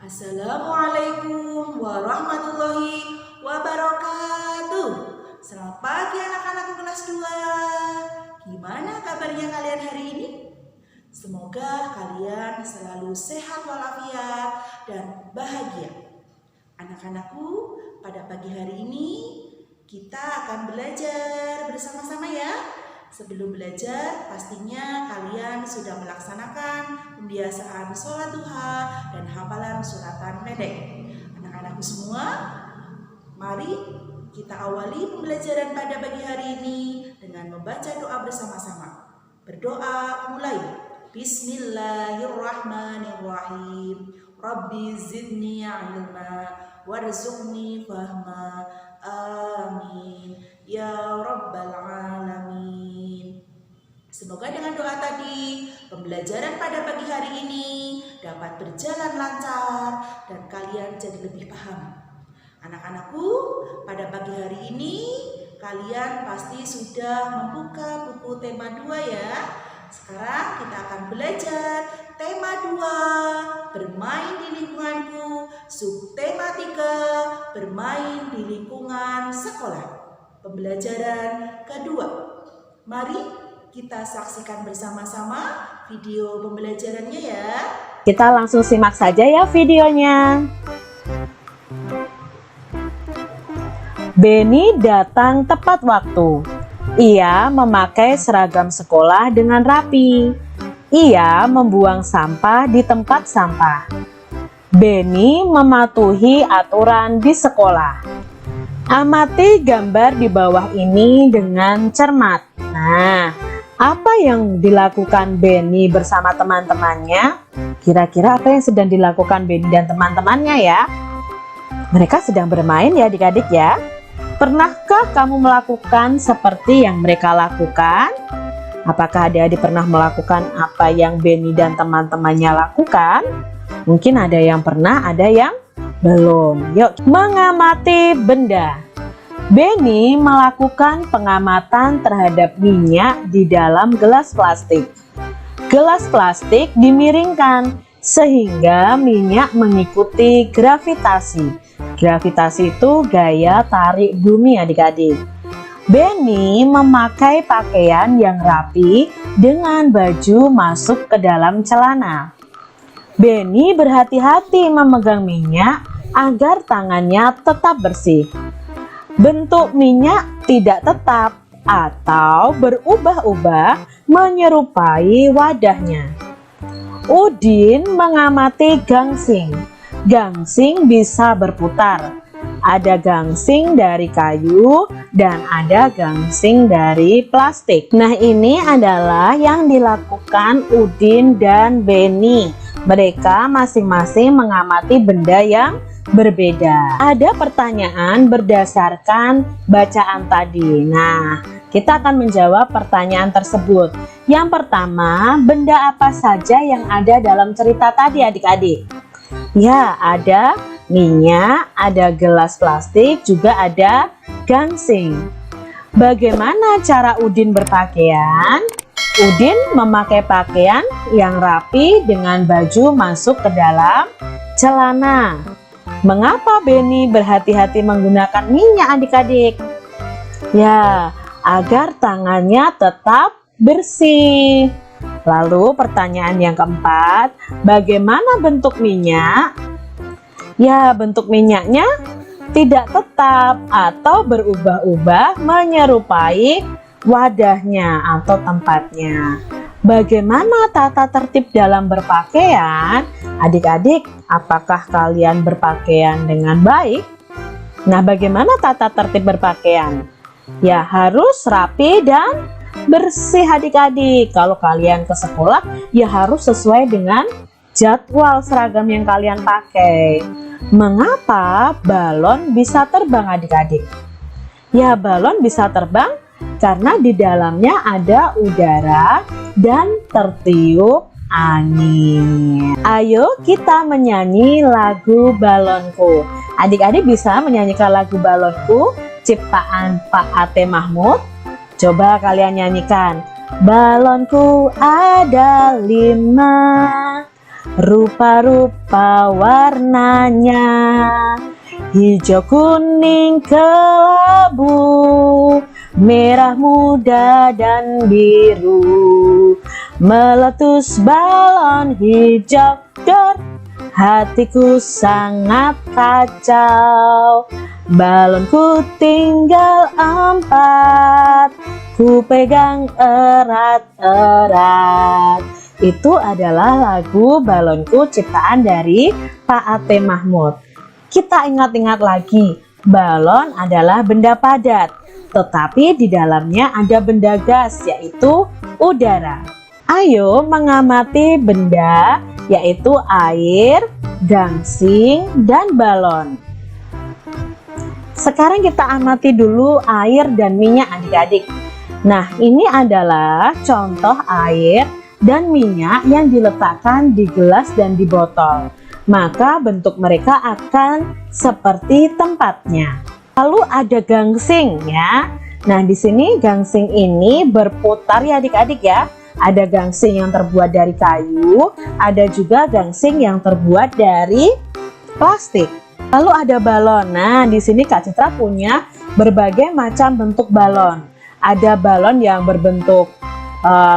Assalamualaikum warahmatullahi wabarakatuh. Selamat pagi anak-anakku kelas 2. Gimana kabarnya kalian hari ini? Semoga kalian selalu sehat walafiat dan bahagia. Anak-anakku, pada pagi hari ini kita akan belajar bersama-sama ya. Sebelum belajar, pastinya kalian sudah melaksanakan pembiasaan sholat duha dan hafalan suratan pendek. Anak-anakku semua, mari kita awali pembelajaran pada pagi hari ini dengan membaca doa bersama-sama. Berdoa mulai. Bismillahirrahmanirrahim. Rabbi zidni ilma warzuqni fahma. Amin. Ya Rabbal Alamin. Semoga dengan doa tadi, pembelajaran pada pagi hari ini dapat berjalan lancar dan kalian jadi lebih paham. Anak-anakku, pada pagi hari ini kalian pasti sudah membuka buku tema 2 ya. Sekarang kita akan belajar tema 2, bermain di lingkunganku, subtema 3, bermain di lingkungan sekolah. Pembelajaran kedua. Mari kita saksikan bersama-sama video pembelajarannya ya. Kita langsung simak saja ya videonya. Benny datang tepat waktu. Ia memakai seragam sekolah dengan rapi. Ia membuang sampah di tempat sampah. Benny mematuhi aturan di sekolah. Amati gambar di bawah ini dengan cermat. Nah, apa yang dilakukan Benny bersama teman-temannya? Kira-kira apa yang sedang dilakukan Benny dan teman-temannya ya? Mereka sedang bermain ya adik-adik ya. Pernahkah kamu melakukan seperti yang mereka lakukan? Apakah adik-adik pernah melakukan apa yang Benny dan teman-temannya lakukan? Mungkin ada yang pernah, ada yang belum. Yuk, mengamati benda. Benny melakukan pengamatan terhadap minyak di dalam gelas plastik. Gelas plastik dimiringkan sehingga minyak mengikuti gravitasi. Gravitasi itu gaya tarik bumi adik-adik. Benny memakai pakaian yang rapi dengan baju masuk ke dalam celana. Benny berhati-hati memegang minyak agar tangannya tetap bersih. Bentuk minyak tidak tetap atau berubah-ubah menyerupai wadahnya. Udin mengamati gangsing. Gangsing bisa berputar. Ada gangsing dari kayu dan ada gangsing dari plastik. Nah, ini adalah yang dilakukan Udin dan Benny. Mereka masing-masing mengamati benda yang berbeda. Ada pertanyaan berdasarkan bacaan tadi. Nah, kita akan menjawab pertanyaan tersebut. Yang pertama, benda apa saja yang ada dalam cerita tadi adik-adik? Ya, ada minyak, ada gelas plastik, juga ada gangsing. Bagaimana cara Udin berpakaian? Udin memakai pakaian yang rapi dengan baju masuk ke dalam celana. Mengapa Benny berhati-hati menggunakan minyak adik-adik? Ya, agar tangannya tetap bersih. Lalu pertanyaan yang keempat, bagaimana bentuk minyak? Ya, bentuk minyaknya tidak tetap atau berubah-ubah menyerupai wadahnya atau tempatnya. Bagaimana tata tertib dalam berpakaian? Adik-adik, apakah kalian berpakaian dengan baik? Nah, bagaimana tata tertib berpakaian? Ya, harus rapi dan bersih adik-adik. Kalau kalian ke sekolah, ya harus sesuai dengan jadwal seragam yang kalian pakai. Mengapa balon bisa terbang adik-adik? Ya, balon bisa terbang karena di dalamnya ada udara dan tertiup angin. Ayo kita menyanyi lagu Balonku. Adik-adik bisa menyanyikan lagu Balonku ciptaan Pak Ate Mahmud? Coba kalian nyanyikan. Balonku ada 5, rupa-rupa warnanya, hijau, kuning, kelabu, merah muda dan biru. Meletus balon hijau dor, hatiku sangat kacau. Balonku tinggal 4, ku pegang erat-erat. Itu adalah lagu Balonku ciptaan dari Pak Ate Mahmud. Kita ingat-ingat lagi, balon adalah benda padat, tetapi di dalamnya ada benda gas, yaitu udara. Ayo mengamati benda, yaitu air, gangsing, dan balon. Sekarang kita amati dulu air dan minyak adik-adik. Nah, ini adalah contoh air dan minyak yang diletakkan di gelas dan di botol. Maka bentuk mereka akan seperti tempatnya. Lalu ada gangsing ya. Nah, di sini gangsing ini berputar ya adik-adik ya. Ada gangsing yang terbuat dari kayu, ada juga gangsing yang terbuat dari plastik. Lalu ada balon. Nah, di sini Kak Citra punya berbagai macam bentuk balon. Ada balon yang berbentuk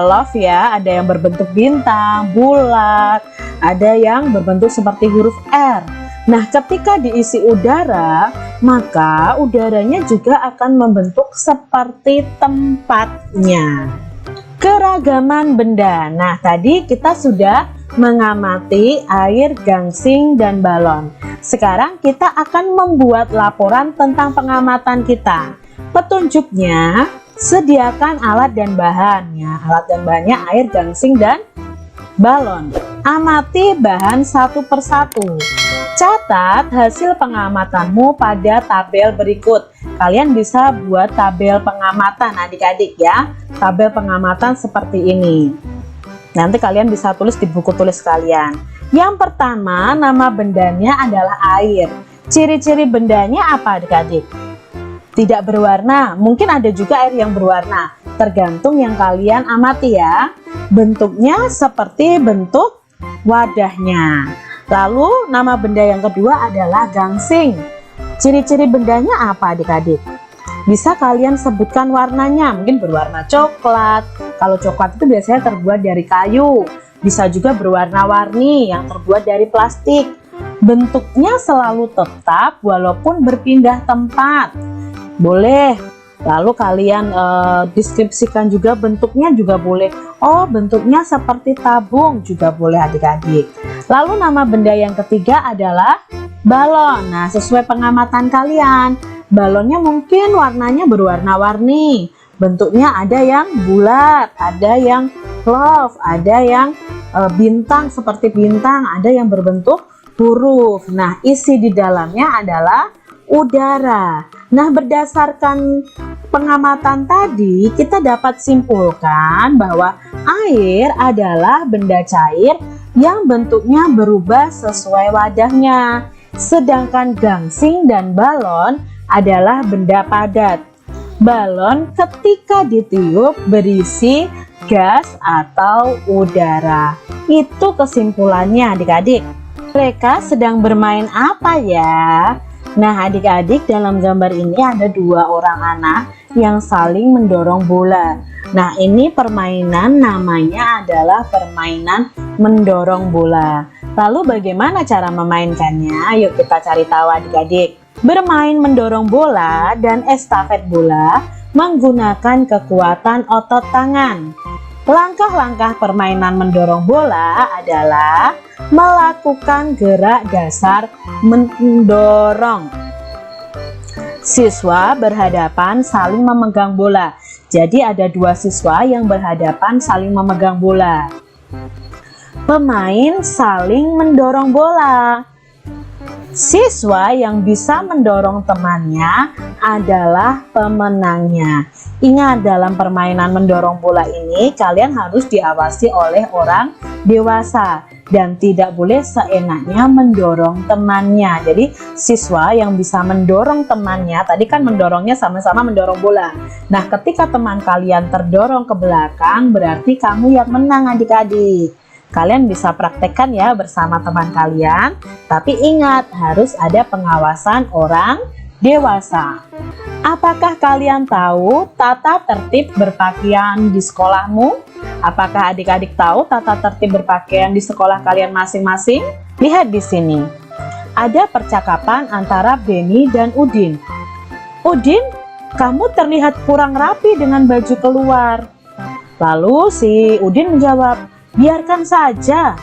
love ya, ada yang berbentuk bintang, bulat, ada yang berbentuk seperti huruf R. Nah, ketika diisi udara, maka udaranya juga akan membentuk seperti tempatnya. Keragaman benda. Nah, tadi kita sudah mengamati air, gangsing, dan balon. Sekarang kita akan membuat laporan tentang pengamatan kita. Petunjuknya, sediakan alat dan bahannya. Alat dan bahannya air, gangsing, dan balon. Amati bahan satu persatu. Catat hasil pengamatanmu pada tabel berikut. Kalian bisa buat tabel pengamatan adik-adik ya. Tabel pengamatan seperti ini. Nanti kalian bisa tulis di buku tulis kalian. Yang pertama, nama bendanya adalah air. Ciri-ciri bendanya apa adik-adik? Tidak berwarna, mungkin ada juga air yang berwarna. Tergantung yang kalian amati ya. Bentuknya seperti bentuk wadahnya. Lalu nama benda yang kedua adalah gangsing. Ciri-ciri bendanya apa adik-adik? Bisa kalian sebutkan warnanya, mungkin berwarna coklat. Kalau coklat itu biasanya terbuat dari kayu. Bisa juga berwarna-warni yang terbuat dari plastik. Bentuknya selalu tetap walaupun berpindah tempat. Boleh. Lalu kalian deskripsikan juga bentuknya juga boleh. Oh, bentuknya seperti tabung juga boleh adik-adik. Lalu nama benda yang ketiga adalah balon. Nah, sesuai pengamatan kalian, balonnya mungkin warnanya berwarna-warni. Bentuknya ada yang bulat, ada yang love, ada yang bintang seperti bintang, ada yang berbentuk huruf. Nah, isi di dalamnya adalah udara. Nah, berdasarkan pengamatan tadi, kita dapat simpulkan bahwa air adalah benda cair yang bentuknya berubah sesuai wadahnya. Sedangkan gangsing dan balon adalah benda padat. Balon ketika ditiup berisi gas atau udara. Itu kesimpulannya adik-adik. Mereka sedang bermain apa ya? Nah, adik-adik, dalam gambar ini ada dua orang anak yang saling mendorong bola. Nah, ini permainan namanya adalah permainan mendorong bola. Lalu bagaimana cara memainkannya? Yuk kita cari tahu adik-adik. Bermain mendorong bola dan estafet bola menggunakan kekuatan otot tangan. Langkah-langkah permainan mendorong bola adalah melakukan gerak dasar mendorong. Siswa berhadapan saling memegang bola. Jadi ada dua siswa yang berhadapan saling memegang bola. Pemain saling mendorong bola. Siswa yang bisa mendorong temannya adalah pemenangnya. Ingat, dalam permainan mendorong bola ini kalian harus diawasi oleh orang dewasa dan tidak boleh seenaknya mendorong temannya. Jadi siswa yang bisa mendorong temannya, tadi kan mendorongnya sama-sama mendorong bola. Nah, ketika teman kalian terdorong ke belakang, berarti kamu yang menang adik-adik. Kalian bisa praktekkan ya bersama teman kalian, tapi ingat harus ada pengawasan orang dewasa. Apakah kalian tahu tata tertib berpakaian di sekolahmu? Apakah adik-adik tahu tata tertib berpakaian di sekolah kalian masing-masing? Lihat di sini. Ada percakapan antara Beni dan Udin. Udin, kamu terlihat kurang rapi dengan baju keluar. Lalu si Udin menjawab, biarkan saja.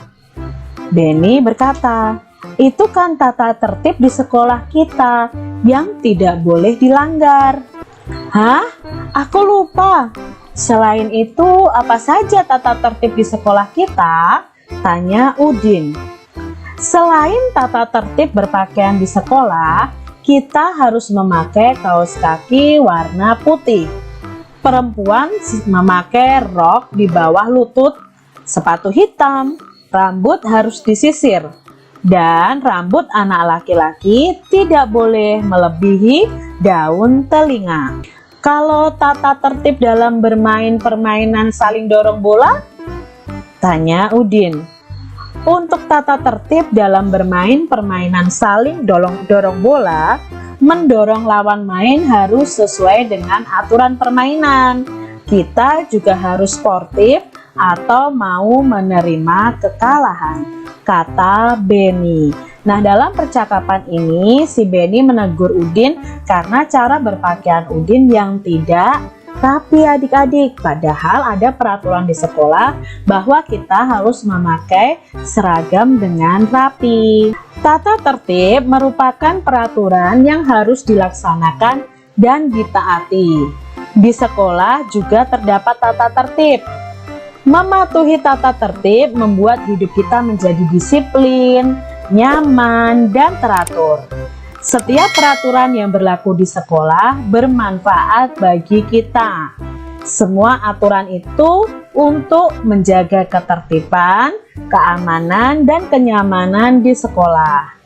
Beni berkata, itu kan tata tertib di sekolah kita yang tidak boleh dilanggar. Hah? Aku lupa. Selain itu, apa saja tata tertib di sekolah kita? Tanya Udin. Selain tata tertib berpakaian di sekolah, kita harus memakai kaos kaki warna putih. Perempuan memakai rok di bawah lutut, sepatu hitam, rambut harus disisir, dan rambut anak laki-laki tidak boleh melebihi daun telinga. Kalau tata tertib dalam bermain permainan saling dorong bola? Tanya Udin. Untuk tata tertib dalam bermain permainan saling dorong bola, mendorong lawan main harus sesuai dengan aturan permainan. Kita juga harus sportif atau mau menerima kekalahan, kata Beni. Nah, dalam percakapan ini si Beni menegur Udin karena cara berpakaian Udin yang tidak rapi adik-adik. Padahal ada peraturan di sekolah bahwa kita harus memakai seragam dengan rapi. Tata tertib merupakan peraturan yang harus dilaksanakan dan ditaati. Di sekolah juga terdapat tata tertib. Mematuhi tata tertib membuat hidup kita menjadi disiplin, nyaman, dan teratur. Setiap peraturan yang berlaku di sekolah bermanfaat bagi kita. Semua aturan itu untuk menjaga ketertiban, keamanan, dan kenyamanan di sekolah.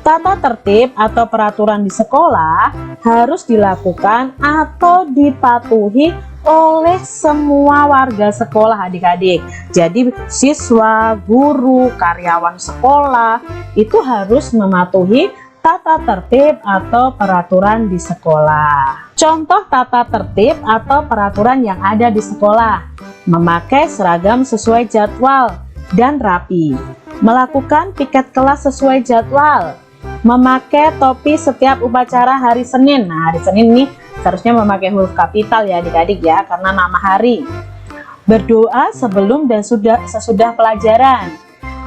Tata tertib atau peraturan di sekolah harus dilakukan atau dipatuhi oleh semua warga sekolah adik-adik. Jadi siswa, guru, karyawan sekolah itu harus mematuhi tata tertib atau peraturan di sekolah. Contoh tata tertib atau peraturan yang ada di sekolah: memakai seragam sesuai jadwal dan rapi, melakukan piket kelas sesuai jadwal, memakai topi setiap upacara hari Senin. Nah, hari Senin nih seharusnya memakai huruf kapital ya adik-adik ya, karena nama hari. Berdoa sebelum dan sesudah pelajaran.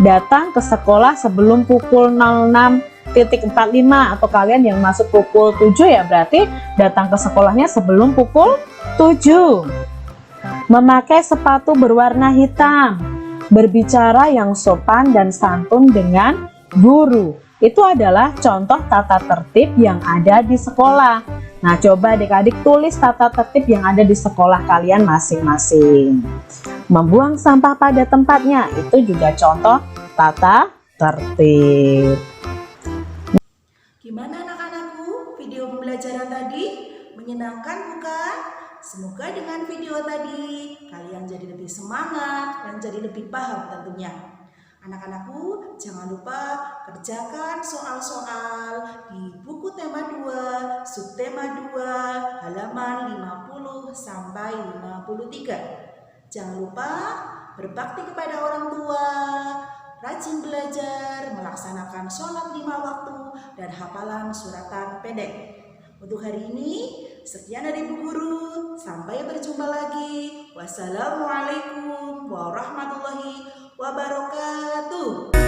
Datang ke sekolah sebelum pukul 06.45 atau kalian yang masuk pukul 7 ya berarti datang ke sekolahnya sebelum pukul 7. Memakai sepatu berwarna hitam. Berbicara yang sopan dan santun dengan guru. Itu adalah contoh tata tertib yang ada di sekolah. Nah, coba adik-adik tulis tata tertib yang ada di sekolah kalian masing-masing. Membuang sampah pada tempatnya, itu juga contoh tata tertib. Gimana anak-anakku? Video pembelajaran tadi menyenangkan bukan? Semoga dengan video tadi kalian jadi lebih semangat dan jadi lebih paham tentunya. Anak-anakku, jangan lupa kerjakan soal-soal di buku tema 2, subtema 2, halaman 50 sampai 53. Jangan lupa berbakti kepada orang tua, rajin belajar, melaksanakan sholat 5 waktu, dan hafalan suratan pendek. Untuk hari ini, sekian dari Bu Guru. Sampai berjumpa lagi. Wassalamualaikum warahmatullahi wabarakatuh.